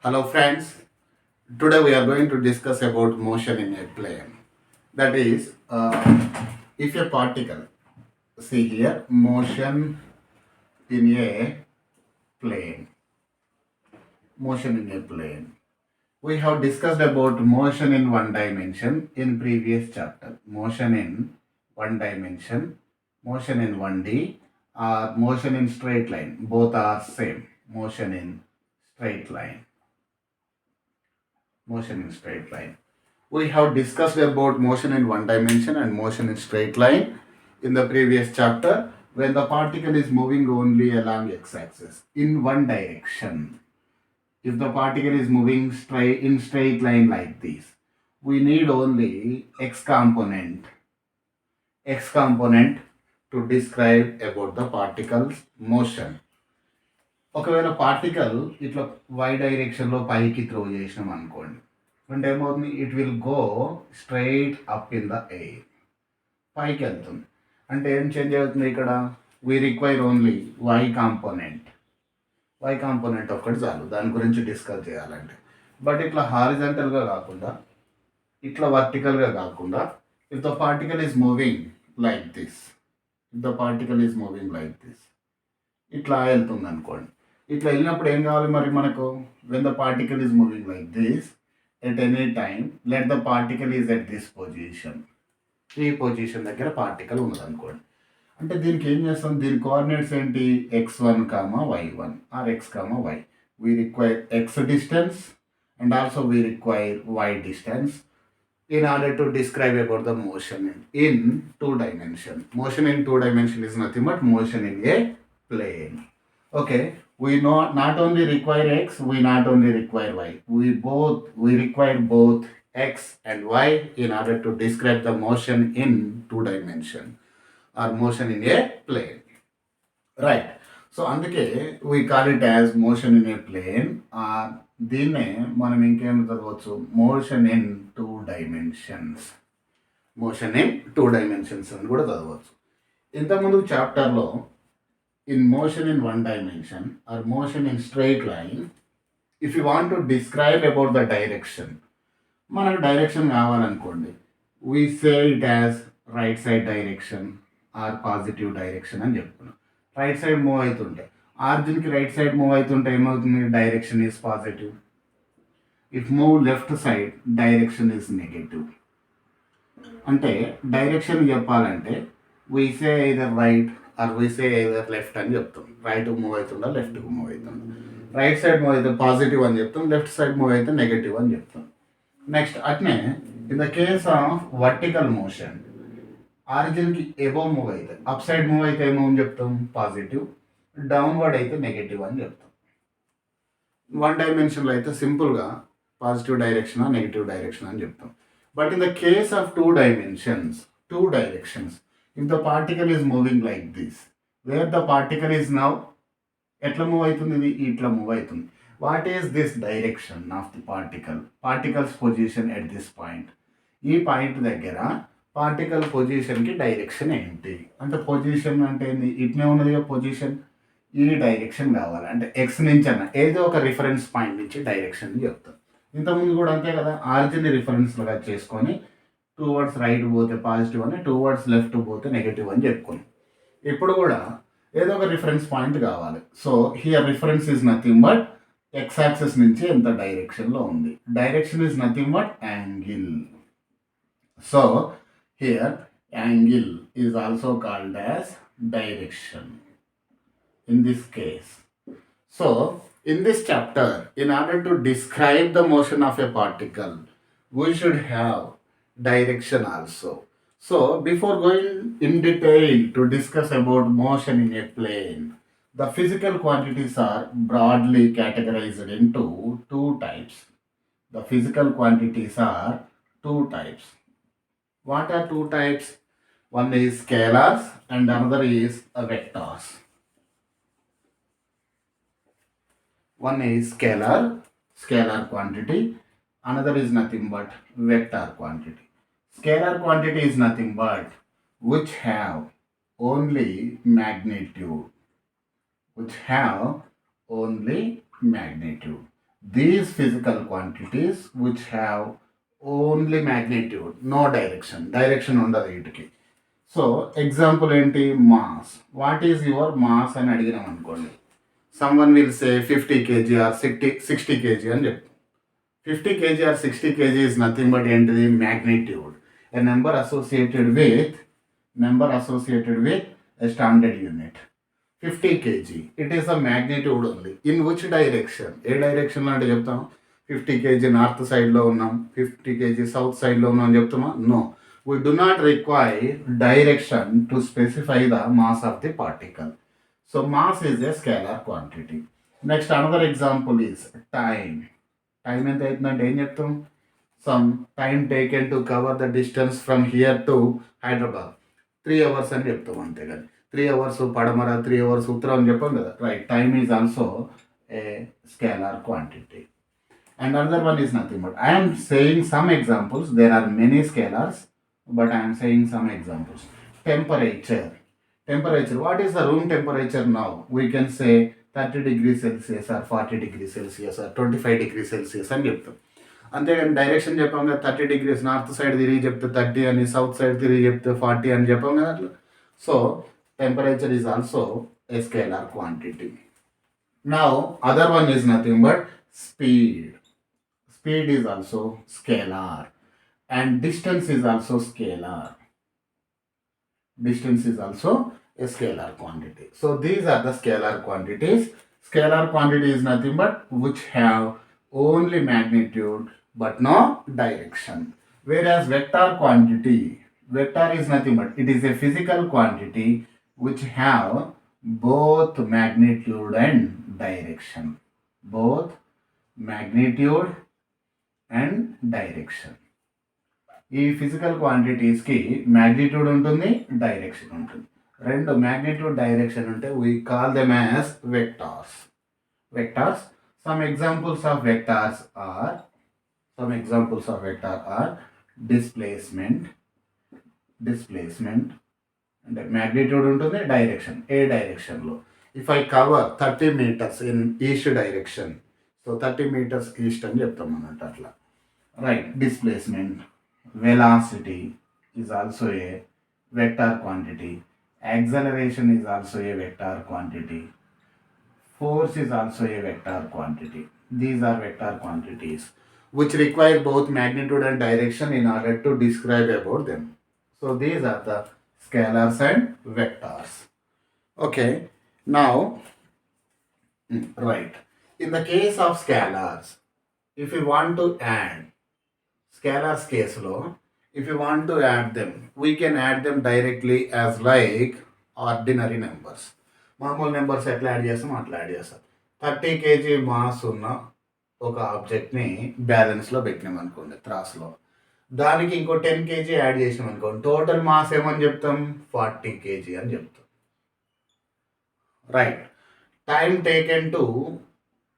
Hello friends, today we are going to discuss about motion in a plane. That is, if a particle, see here, motion in a plane, motion in a plane. We have discussed about motion in one dimension in previous chapter. Motion in one dimension, motion in 1D, or motion in straight line. Both are same. Motion in straight line. Motion in straight line. We have discussed about motion in one dimension and motion in straight line in the previous chapter when the particle is moving only along x-axis in one direction. If the particle is moving straight line like this, we need only x component to describe about the particle's motion. ఒకవేళ particle ఇట్లా why డైరెక్షన్లో పైకి throw చేసినాం అనుకోండి అంటే ఏమవుతుంది, it will go straight up in the air, పైకి వెళ్తుంది. అంటే ఏం చేంజ్ అవుతుంది ఇక్కడ, we require only why component ఒక్కటి చాలు దాని గురించి డిస్కస్ చేయాలంటే. బట్ ఇట్లా హారిజంటల్గా కాకుండా, ఇట్లా వర్టికల్గా కాకుండా, if the particle is moving like this, ఇట్లా వెళ్తుంది అనుకోండి. ఇట్లా వెళ్ళినప్పుడు ఏం కావాలి మరి మనకు, when the particle is moving like this at any time let the particle is at this position. ఈ పొజిషన్ దగ్గర పార్టికల్ ఉన్నది అనుకోండి. అంటే దీనికి ఏం చేస్తాం, దీని కోఆర్డినేట్స్ ఏంటి, x1, y1 or x, y. We require x distance and also we require y distance in order to describe about the motion in two dimension. Motion in two dimension is nothing but motion in a plane. Okay, we not only require x, we not only require y, we require both x and y in order to describe the motion in two dimension or motion in a plane, right? So అందుకే we call it as motion in a plane, దీన్నే మనం ఇంకేం చదవచ్చు, motion in two dimensions అని కూడా చదవచ్చు. ఇంతకుముందు చాప్టర్లో in motion in one dimension or motion in straight line, if you want to describe about the direction, మనకు డైరెక్షన్ కావాలనుకోండి, we say it as right side direction or positive direction అని చెప్పుకున్నాం. Right side move అవుతుంటే, ఆర్జిన్కి right side move అవుతుంటే ఏమవుతుంది, direction is positive. If move left side direction is negative. అంటే direction చెప్పాలంటే we say either right or we say either left అని చెప్తాం. Right move అవుతుందా, లెఫ్ట్కి మూవ్ అవుతుందా. రైట్ సైడ్ మూవ్ అయితే పాజిటివ్ అని చెప్తాం, లెఫ్ట్ సైడ్ మూవ్ అయితే నెగటివ్ అని చెప్తాం. నెక్స్ట్ అట్నే in the case of vertical motion, ఆరిజిన్కి ఎబో మూవ్ అయితే, అప్ సైడ్ మూవ్ అయితే ఏమని చెప్తాం, పాజిటివ్. డౌన్వర్డ్ అయితే నెగటివ్ అని చెప్తాం. వన్ డైమెన్షన్లో అయితే సింపుల్గా పాజిటివ్ డైరెక్షన్ నెగటివ్ డైరెక్షన్ అని చెప్తాం. But in the case of two directions, if the particle is moving like this, wear the particle is now ఎట్లా మూవ్ అవుతుంది, ఇది ఇట్లా మూవ్ అవుతుంది. What is this direction of the particles position at this point. ఈ point దగ్గర particle పొజిషన్కి direction ఏంటి అంటే, పొజిషన్ అంటే ఇట్నే ఉన్నది పొజిషన్, ఈ డైరెక్షన్ కావాలి అంటే ఎక్స్ నుంచి అన్న ఏదో ఒక రిఫరెన్స్ పాయింట్ నుంచి డైరెక్షన్ చెప్తాం. ఇంతకుముందు కూడా అంతే కదా, ఆరిజిన్ రిఫరెన్స్గా చేసుకొని టువర్డ్స్ రైట్ పోతే పాజిటివ్ అని, టువర్డ్స్ లెఫ్ట్ పోతే నెగటివ్ అని చెప్పుకున్నాం. ఇప్పుడు కూడా ఏదో ఒక రిఫరెన్స్ పాయింట్ కావాలి. So here reference is nothing but X axis నుంచి ఎంత డైరెక్షన్లో ఉంది. Direction is nothing but angle. So here angle is also called as direction in this case. So in this chapter, in order to describe the motion of a particle, we should have direction also. So before going in detail to discuss about motion in a plane, the physical quantities are broadly categorized into two types. The physical quantities are two types. What are two types? One is scalars and another is vectors. One is scalar quantity. Another is nothing but vector quantity. Scalar quantity is nothing but which have only magnitude. these physical quantities which have only magnitude, no direction ఉండదు వీటికి. So example ఏంటి, mass. What is your mass అని అడిగినాం అనుకోండి, someone will say 50 kg or 60 kg అని చెప్తాం. 50 kg or 60 kg is nothing but ఏంటిది, magnitude, a number associated with a standard unit. 50 kg, it is a magnitude only. In which direction, ఏ డైరెక్షన్లో అంటే చెప్తాం, 50 kg north సైడ్లో ఉన్నాం, 50 kg south సైడ్లో ఉన్నాం అని చెప్తామా? No, we do not require direction to specify the mass of the particle. So mass is a scalar quantity. Next, another example is time. Time ఎంత అవుతుందంటే ఏం చెప్తాం, some time taken to cover the distance from here to Hyderabad, 3 hours అని చెప్తాం అంతే. కానీ 3 hours పడమర, 3 hours ఉత్తరం అని చెప్పాం కదా, right. Time is also A scalar quantity. And another one is nothing but, I am saying some examples, there are many scalars, but I am saying some examples. Temperature. What is the room temperature now? We can say 30 degrees Celsius or 40 degrees Celsius or 25 degrees Celsius అని చెప్తాం. అంతేగాని direction చెప్పాం కదా, 30 degrees north side తిరిగి చెప్తే 30 అని, south side తిరిగి చెప్తే 40 అని చెప్పాం కదా అట్లా. So temperature is also a scalar quantity. Now other one is nothing but speed. Speed is also scalar, and distance is also scalar. Distance is also a scalar quantity. So these are the scalar quantities. Scalar quantity is nothing but which have only magnitude but no direction. Whereas vector quantity, vector is nothing but it is a physical quantity which have both magnitude and direction. Both magnitude and direction. ఈ physical క్వాంటిటీస్కి magnitude ఉంటుంది, direction ఉంటుంది. రెండు magnitude direction ఉంటే we call them as vectors. Vectors. Some examples of vector are displacement అంటే magnitude ఉంటుంది, direction ఏ డైరెక్షన్లో. If I cover 30 meters in east direction, so 30 meters east అని చెప్తాం అన్నట్టు అట్లా, right. Displacement. Velocity is also a vector quantity. Acceleration is also a vector quantity. Force is also a vector quantity. These are vector quantities which require both magnitude and direction in order to describe about them. So these are the scalars and vectors. Okay, now, right. In the case of scalars, if you want to add scalars కేసులో, if you want to add them, we can add them directly as like ordinary numbers. మామూలు numbers ఎట్లా add చేస్తాం అట్లా add చేస్తాం. 30 kg mass ఉన్న ఒక ఆబ్జెక్ట్ని బ్యాలెన్స్లో పెట్టినాం అనుకోండి, త్రాస్లో, దానికి ఇంకో 10 kg యాడ్ చేసినాం అనుకోండి, టోటల్ మాస్ ఏమని చెప్తాం, 40 kg అని చెప్తాం, right. Time taken to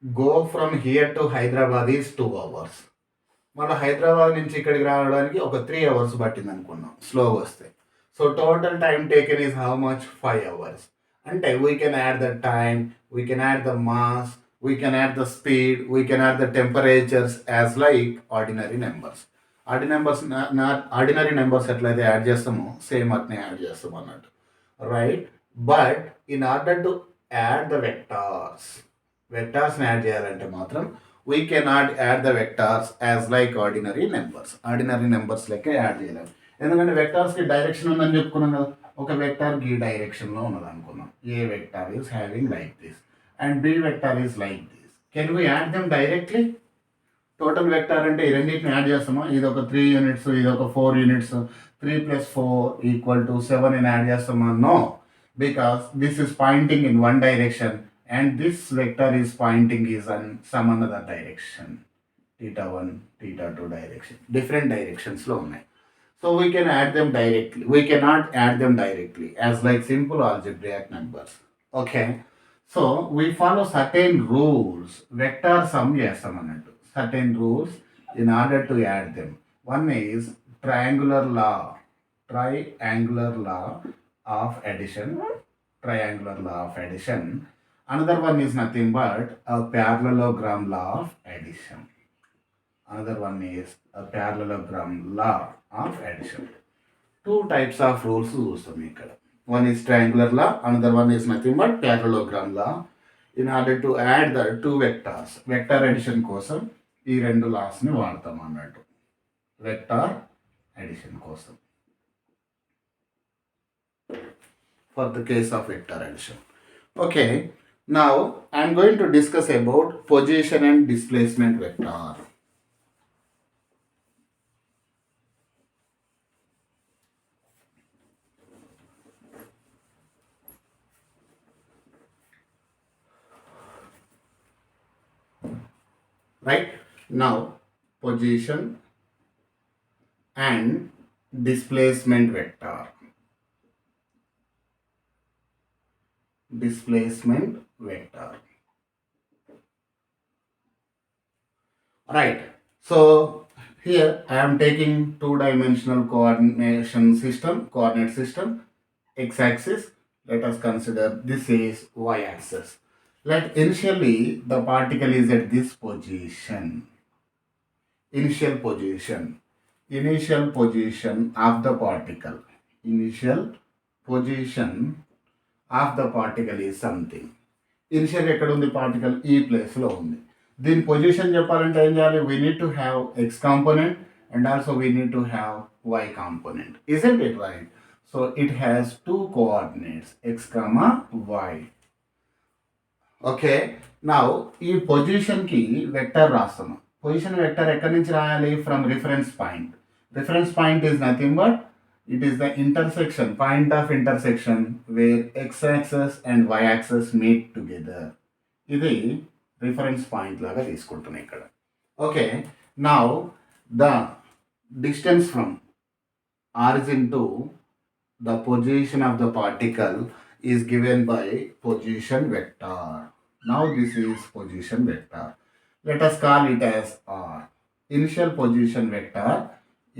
go from here to Hyderabad is 2 hours. మళ్ళీ హైదరాబాద్ నుంచి ఇక్కడికి రావడానికి ఒక 3 hours పట్టింది అనుకున్నాం స్లోగా వస్తే. So total time taken is how much, 5 hours. అంటే we can add the time, we can add the mass, we can add the speed, we can add the temperatures as like ordinary numbers. Ordinary numbers ఎట్లయితే add చేస్తామో same అట్నే add చేస్తాం అన్నట్టు, right. But in order to add the వెక్టార్స్ని add చేయాలంటే మాత్రం we cannot add the vectors as like ordinary numbers. Ordinary numbers లెక్క add చేయలేము, ఎందుకంటే వెక్టార్స్కి డైరెక్షన్ ఉందని చెప్పుకున్నాం కదా. ఒక వెక్టార్ ఈ డైరెక్షన్లో ఉన్నది అనుకున్నాం, A vector is having like this and B vector is like this. Can we add them directly? Total vector అంటే ఈ రెండింటిని యాడ్ చేస్తామా, ఇది ఒక 3 units, ఇది ఒక 4 units, 3 + 4 = 7 అని యాడ్ చేస్తామా? No, because this is pointing in one direction and this vector is pointing is in some another direction, θ1, θ2 direction, different directions lo unnai. So we can add them directly, we cannot add them directly as like simple algebraic numbers. Okay, so we follow certain rules, vector sum chestam annattu, certain rules in order to add them. One is triangular law of addition. Another one is nothing but a parallelogram law of addition. Another one is a parallelogram law of addition. Two types of rules చూస్తాం ఇక్కడ. One is triangular law, another one is nothing but parallelogram law. In order to add the two vectors, vector addition కోసం ఈ రెండు లాస్ని వాడతాం అన్నట్టు. Vector addition కోసం. For the case of vector addition. Okay, now I am going to discuss about position and displacement vector. Right now, position and displacement vector. Displacement vector. Right. So here I am taking two-dimensional coordinate system, x-axis. Let us consider this is y-axis. Let initially the particle is at this position. Initial position of the particle. Initial position of the particle is something. Initially ఎక్కడ ఉంది particle ఈ ప్లేస్లో ఉంది. దీని position చెప్పాలంటే ఏం చేయాలి? We need to have x component and also we need to have y component. Isn't it right? So it has two coordinates x comma y. Okay, now ఈ పొజిషన్కి వెక్టర్ రాస్తాము. పొజిషన్ వెక్టర్ ఎక్కడి నుంచి రాయాలి? From reference point. Reference point is nothing but it is the intersection, point of intersection where x-axis and y-axis meet together. ఇది reference point లాగా తీసుకుంటున్నాయి ఇక్కడ. Okay, now the distance from origin to the position of the particle is given by position vector. Now this is position vector. Let us call it as r. Initial position vector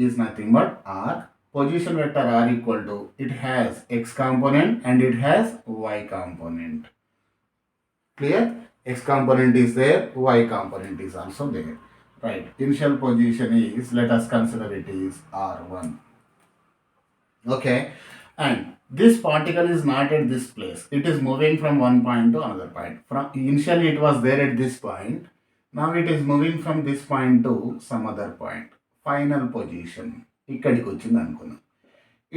is nothing but r. Position vector r equal to, it has x component and it has y component. Clear? X component is there, y component is also there. Right. Initial position is, let us consider it is r1. Okay. And this particle is not at this place. It is moving from one point to another point. From initially it was there at this point. Now it is moving from this point to some other point. Final position. ఇక్కడికి వచ్చింది అనుకుందాం.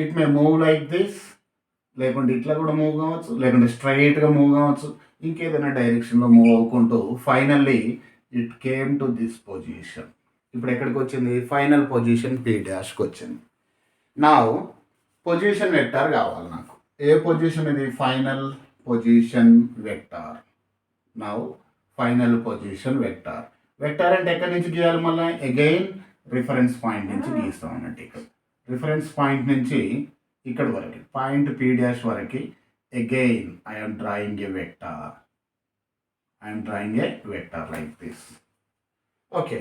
It may move like this, లేకుంటే ఇట్లా కూడా move కావచ్చు, లేకుంటే స్ట్రైట్గా move కావచ్చు, ఇంకేదైనా డైరెక్షన్లో మూవ్ అవ్వకుంటూ finally it came to this position. ఇప్పుడు ఎక్కడికి వచ్చింది? ఫైనల్ పొజిషన్ పీ డాష్కి వచ్చింది. నా పొజిషన్ వెక్టార్ కావాలి నాకు. ఏ పొజిషన్ ఇది? Final position vector. నా ఫైనల్ పొజిషన్ వెక్టార్. వెక్టార్ అంటే ఎక్కడి నుంచి గీయాలి? మళ్ళీ అగైన్ రిఫరెన్స్ పాయింట్ నుంచి గీస్తాం అన్నట్టు. ఇక్కడ రిఫరెన్స్ పాయింట్ నుంచి ఇక్కడ వరకు పాయింట్ పీ డాష్ వరకు again I'm drawing A vector. I'm drawing A vector like this. Okay,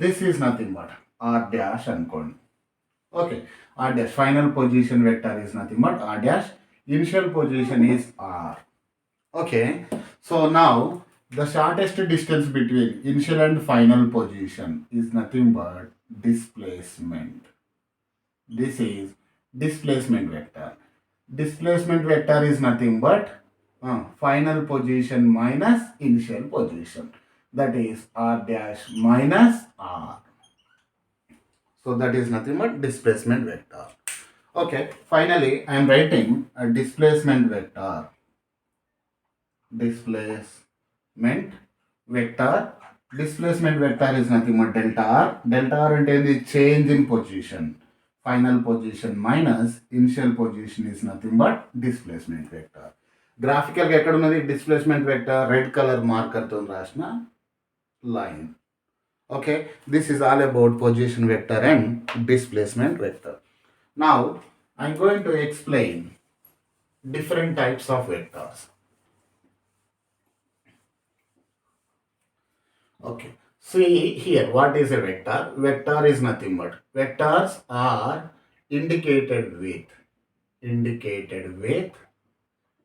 this is nothing but are dash అనుకోండి. Okay, r dash, final position vector is nothing but r dash, initial position is r. Okay, so now the shortest distance between initial and final position is nothing but displacement. This is displacement vector. Displacement vector is nothing but final position minus initial position, that is r dash minus r. So that is nothing but displacement vector. Okay, finally I am writing a displacement vector. Displacement vector. Displacement vector is nothing but delta r. Delta r అంటే the change in position. Final position minus initial position is nothing but displacement vector. Graphical గా ఎక్కడ ఉన్నది displacement vector? Red color marker తో రాసిన line. Okay, this is all about position vector and displacement vector. Now I am going to explain different types of vectors. Okay, see here, what is a vector? Vector is nothing but, vectors are indicated with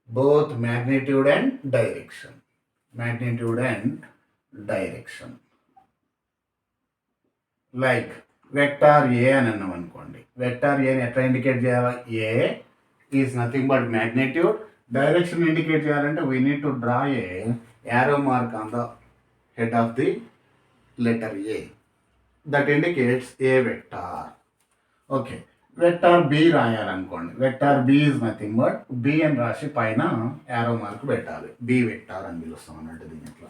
both magnitude and direction. Magnitude and direction. Like vector A అని అన్నాం అనుకోండి. Vector ఏని ఎట్లా indicate చేయాలి? A is nothing but magnitude. Direction indicate చేయాలంటే we need to draw a arrow mark on the head of the letter A that indicates a vector. Okay, vector B రాయాలనుకోండి. Vector B is nothing but B అని రాసి పైన arrow mark పెట్టాలి. B vector అని పిలుస్తాం అన్నట్టు దీని ఇట్లా.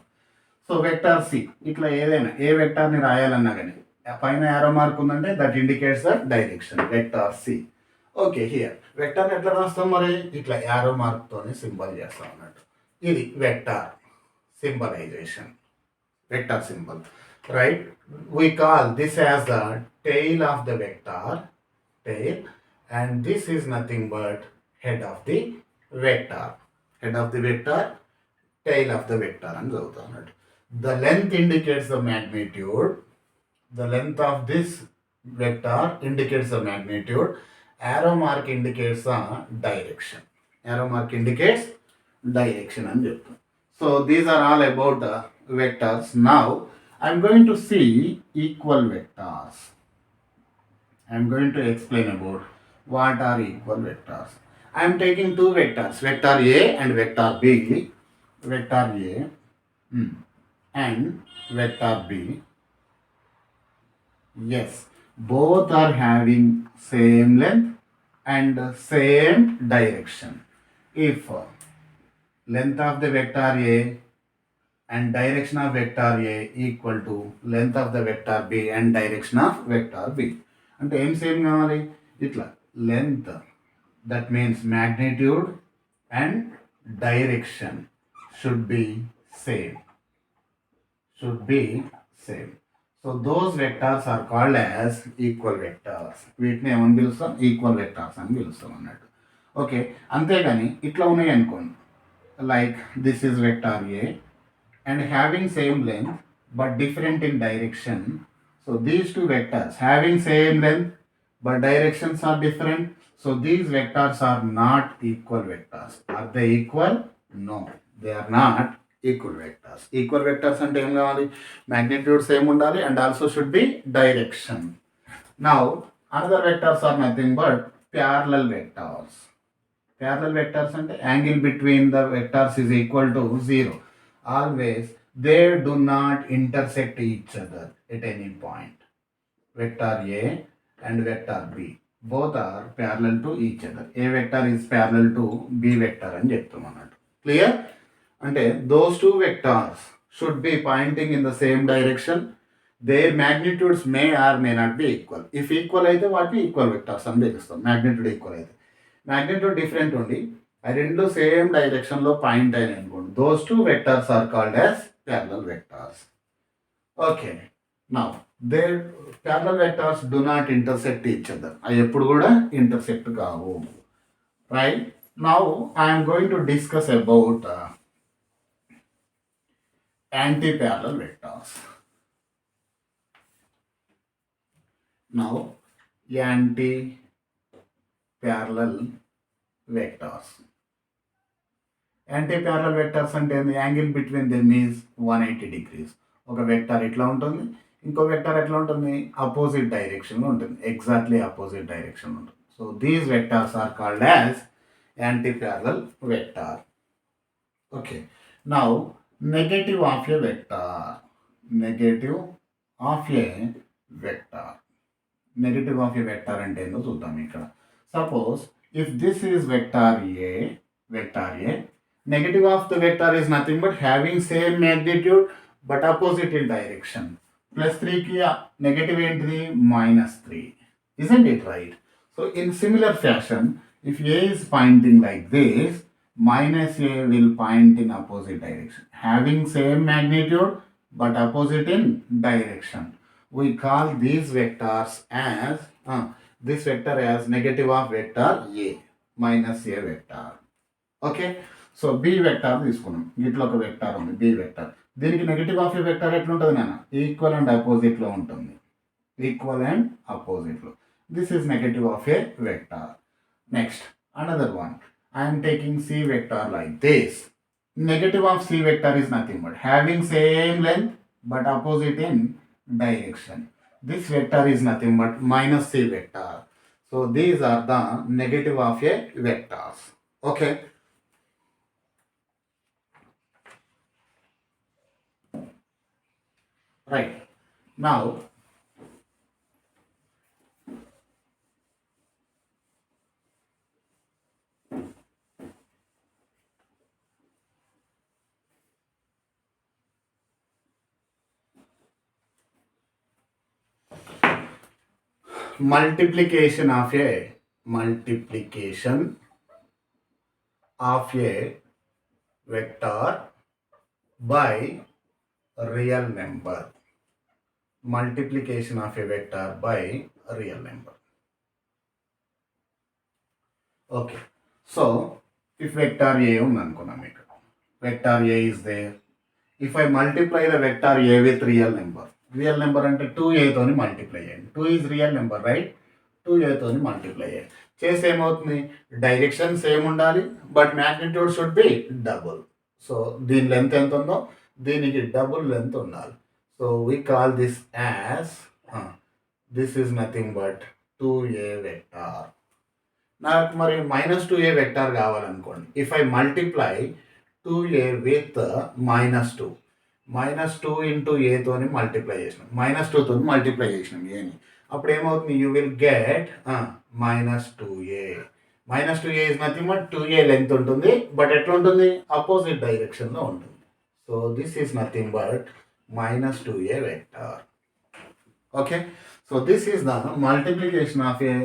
సో వెక్టార్ సి ఇట్లా ఏదైనా ఏ వెక్టార్ని రాయాలన్నా కానీ పైన యారో మార్క్ ఉందంటే that indicates the direction. Vector C. Okay, here vector ఎట్లా రాస్తాం మరి? ఇట్లా యారో మార్క్తోనే సింబల్ చేస్తాం అన్నట్టు. ఇది vector సింబలైజేషన్. Vector symbol, right? We call this as the tail of the vector, tail, and this is nothing but head of the vector. Head of the vector, tail of the vector and చదువుతాను. The length indicates the magnitude. The length of this vector indicates the magnitude. Arrow mark indicates the direction. Arrow mark indicates direction అని చెప్తాం. So these are all about the vectors. Now I am going to see equal vectors. I am going to explain about what are equal vectors. I am taking two vectors, vector A and vector B. Vector A and vector B. Yes, both are having same length and same direction. If length of the vector A and direction of vector A equal to length of the vector B and direction of vector B. అంటే ఏం same కావాలి? ఇట్లా length, that means magnitude and direction should be same. Should be same. So those vectors are called as equal vectors. వీటిని ఏమని పిలుస్తాం? Equal vectors అని పిలుస్తాం అన్నట్టు. ఓకే, అంతేగాని ఇట్లా ఉన్నాయి అనుకోండి. Like this is vector A and having same length but different in direction. So these two vectors having same length but directions are different. So these vectors are not equal vectors. Are they equal? No, they are not equal vectors. Equal vectors అంటే ఏం కావాలి? Magnitude same ఉండాలి and also should be direction. Now another vectors are nothing but parallel vectors. Parallel vectors అంటే angle between the vectors is equal to 0. Always they do not intersect each other at any point. Vector A and vector B both are parallel to each other. A vector is parallel to B vector అని చెప్తాం అన్నట్టు. Clear? అంటే those two vectors should be pointing in the same direction. Their magnitudes may or may not be equal. If equal అయితే వాటిని equal vectors అని పిలుస్తాం. Magnitude equal అయితే. Magnitude different ఉండి ఆ రెండు సేమ్ డైరెక్షన్లో పాయింట్ అయినాయి అనుకోండి. Those two vectors are called as parallel vectors. Okay, now they parallel vectors do not intersect each other. అవి ఎప్పుడు కూడా ఇంటర్సెక్ట్ కావు. Right? Now I'm going to discuss about anti parallel vectors. Now anti parallel vectors. Anti parallel vectors అంటే angle between them is 180 degrees. ఒక vector ఇట్లా ఉంటుంది, ఇంకో vector ఎట్లా ఉంటుంది? అపోజిట్ డైరెక్షన్లో ఉంటుంది. ఎగ్జాక్ట్లీ అపోజిట్ డైరెక్షన్ ఉంటుంది. So these vectors are called as antiparallel vector. Okay, now negative of A vector. Negative of A vector. Negative of A vector అంటే ఏందో చూద్దాం ఇక్కడ. Suppose if this is vector A, negative of the vector is nothing but having same magnitude but opposite in direction. Plus 3 ki negative ఏంటిది? -3. Isn't it right? So in similar fashion, if A is pointing like this, minus A will point in opposite direction. Having same magnitude but opposite in direction. We call these vectors as this vector as negative of vector A minus A vector. Okay, so B vector తీసుకున్నాం. ఇట్లా ఒక vector ఉంది B vector. దీనికి negative of A vector ఎట్లుంటుంది నాన్న? Equal and అపోజిట్లో ఉంటుంది. Equal and అపోజిట్లో. This is negative of A vector. Next another one. I'm taking C vector like this. Negative of C vector is nothing but having same length but opposite in direction. This vector is nothing but minus c vector. So these are the negative of a vectors. Okay. Right. Now, multiplication of a vector by real number. Multiplication of a vector by a real number. Okay. So, if vector A undanukunnam ikkada. Vector A is there. If I multiply the vector A with real number ante 2A తోని multiply చేయండి. 2 is real number, right? 2A తోని multiply చేయండి. చేస్తే ఏమవుతుంది? Direction same ఉండాలి, but magnitude should be double. So దీని length ఎంత ఉందో దీనికి డబుల్ లెంత్ ఉండాలి. So we call this as this is nothing but 2A vector. నాకు మరి -2A వెక్టార్ కావాలనుకోండి. If I multiply 2A with -2, -2 into A తోని మల్టిప్లై చేసినాం, -2 తోని మల్టిప్లై చేసినాం ఏని, అప్పుడు ఏమవుతుంది? You will get -2A. -2A is nothing but 2A length ఉంటుంది, బట్ ఎట్లా ఉంటుంది? అపోజిట్ డైరెక్షన్లో ఉంటుంది. So this is nothing but -2A vector. Okay. So this is the multiplication of A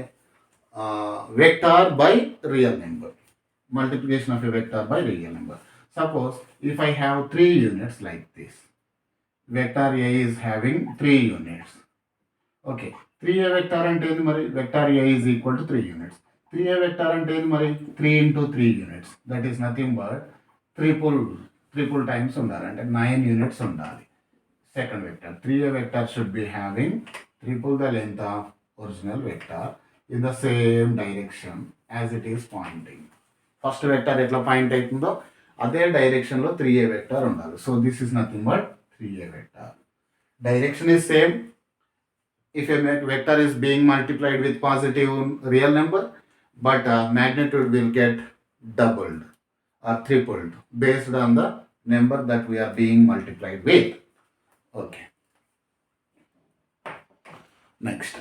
vector by real number. Multiplication of a vector by real number. Suppose if I have 3 units like this, vector A is having 3 units. Okay, 3A vector ante edi mari vector A is equal to 3 units. 3A vector ante edi mari 3 into 3 units. That is nothing but triple times undali, ante 9 units undali. Second vector, 3A vector should be having triple the length of original vector in the same direction as it is pointing. First vector etla point aitundo అదే direction లో 3A vector ఉండాలి. So this is nothing but 3A vector. Direction is same. If A vector is being multiplied with positive real number, but magnitude will get doubled or tripled based on the number that we are being multiplied with. Okay. Next.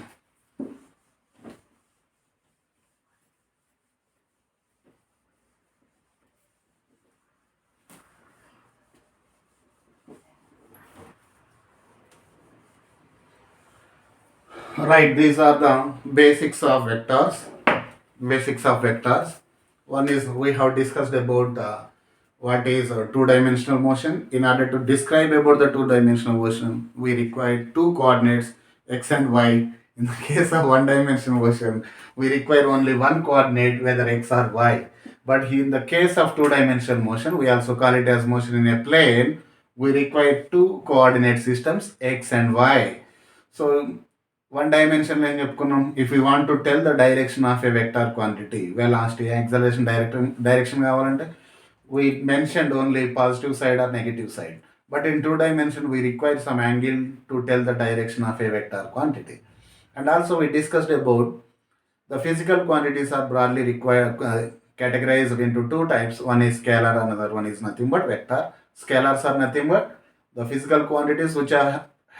Right, these are the basics of vectors. One is we have discussed about what is two-dimensional motion. In order to describe about the two-dimensional motion, we require two coordinates x and y. In the case of one-dimensional motion, we require only one coordinate, whether x or y. But in the case of two-dimensional motion, we also call it as motion in a plane. We require two coordinate systems, x and y. So one dimension లో ఏం చెప్పుకున్నాం? If you want to tell the direction of a vector quantity, velocity, acceleration, direction కావాలంటే we mentioned only positive side or negative side. But in two dimension we require some angle to tell the direction of a vector quantity. And also we discussed about the physical quantities are broadly categorized into two types. One is scalar, another one is nothing but vector. Scalars are nothing but the physical quantities which are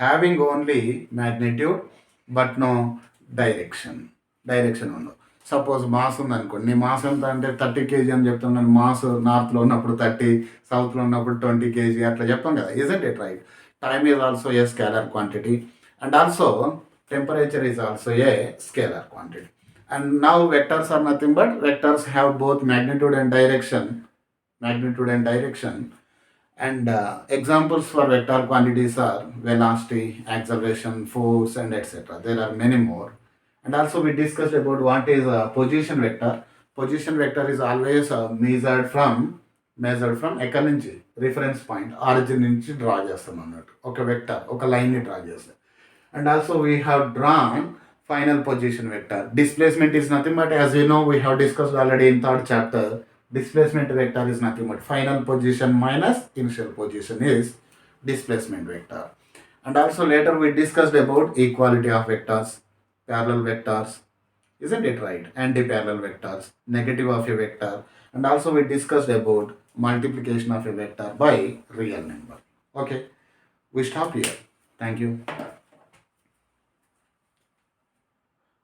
having only magnitude but no direction ఉండదు. Suppose mass ఉందనుకోండి, నీ mass ఎంత అంటే 30 kg అని చెప్తున్నాను. Mass నార్త్లో ఉన్నప్పుడు 30, సౌత్లో ఉన్నప్పుడు 20 kg అట్లా చెప్పాం కదా. Isn't it right? Time is also a scalar quantity, and also temperature is also a scalar quantity. And now vectors are nothing but vectors have both magnitude and direction. And examples for vector quantities are velocity, acceleration, force, and etc. There are many more. And also we discussed about what is a position vector. Position vector is always measured from ఎక్కడి నుంచి, reference point, origin నుంచి draw చేస్తాం అన్నట్టు. ఒక vector ఒక లైన్ని draw చేస్తాం. And also we have drawn final position vector. Displacement is nothing but, as you know, we have discussed already in third chapter, displacement vector is nothing but final position minus initial position is displacement vector. And also later we discussed about equality of vectors, parallel vectors, isn't it right? Anti-parallel vectors, negative of a vector, and also we discussed about multiplication of a vector by real number. Okay, we stop here. Thank you.